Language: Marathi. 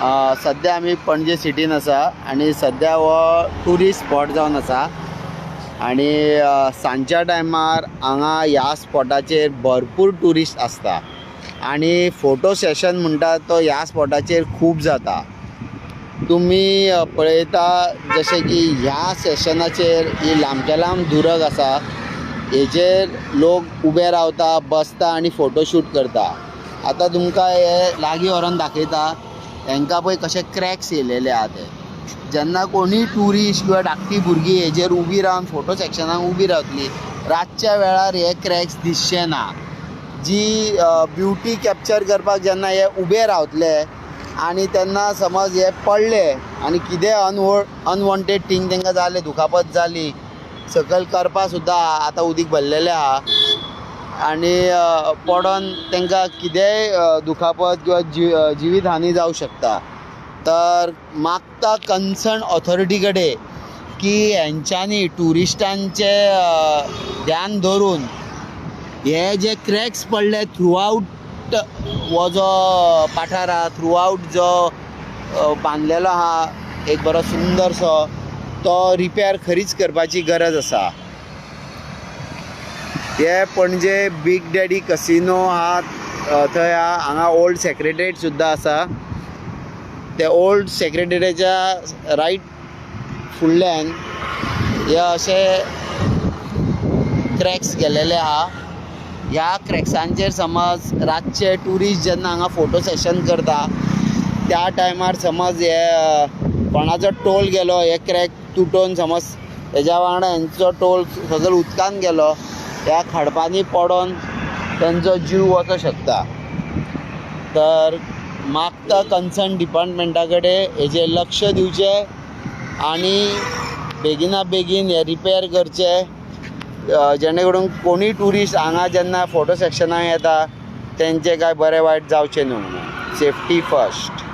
सध्या आम्ही पणजे सिटीन आसा आणि सध्या हो टुरिस्ट स्पॉट जावन आसा आणि सांजच्या टायमार हांगा ह्या स्पॉटाचेर भरपूर टुरिस्ट आसता आणि फोटो सेशन म्हणटा तो ह्या स्पॉटाचेर खूब जाता। तुम्ही पळयता जशें की ह्या सेशनाचेर ही लांबच्या लांब दुरग आसा, हेजेर लोक उबे रावता, बसता आणि फोटोशूट करता। आता तुमकां हे लागीं व्हरून दाखयता, हांकां पळय कशे क्रॅक्स येयलेले आहा ते। जेन्ना कोणी टुरिस्ट किंवा धाकटी भुरगीं हेजेर उबी रावन फोटो सेक्शनाक उबी रावतली, रातच्या वेळार हे क्रॅक्स दिसचे ना। जी ब्युटी कॅप्चर करपाक जेन्ना हे उबे रावतले आणि तेन्ना समज हे पडले आणि कितें अनवॉन्टेड थिंग तांकां जालें, दुखापत जाली, सकयल करपा सुद्दां आतां उदीक भरलेलें आहा आणि पडोन तांकां कितेंय दुखापत किंवा जिवीत हानी जावं शकता। तर मागता कन्सर्न ऑथॉरिटी कडेन की हेंच्यांनी टुरिस्टांचे ध्यान धरून हे जे क्रॅक्स पडले थ्रू आउट हो जो पाठार आहा, थ्रू आउट जो बांदलेलो आहा एक बरो सुंदरसो, तो रिपेर खरीच करपाची गरज आसा। हे पणजे बिग डॅडी कसिनो आहा थंय आहा, हांगा ओल्ड सेक्रेटरीएट सुद्दां आसा। ते ओल्ड सेक्रेटरीएटाच्या रायट फुडल्यान हे अशे क्रॅक्स गेलेले आहा। ह्या क्रॅक्सांचेर समज रातचे टुरिस्ट जेन्ना हांगा फोटो सेशन करता त्या टायमार समज हे कोणाचो टोल गेलो, हे क्रॅक तुटोन समज हेज्या वांगडा हेंचो टोल सगळो उदकान गेलो, ह्या खडपांनी पडोन तेंचो जीव वचूंक शकता। तर मागता कन्सर्न डिपार्टमेंटा कडेन हेजेर लक्ष दिवचें आणि बेगिना बेगीन हे रिपेर करचे, जेणे करून कोणी टुरिस्ट हांगा जेन्ना फोटो सेक्शनाक येता तेंचे काय बरें वायट जावचें न्हू। Safety first.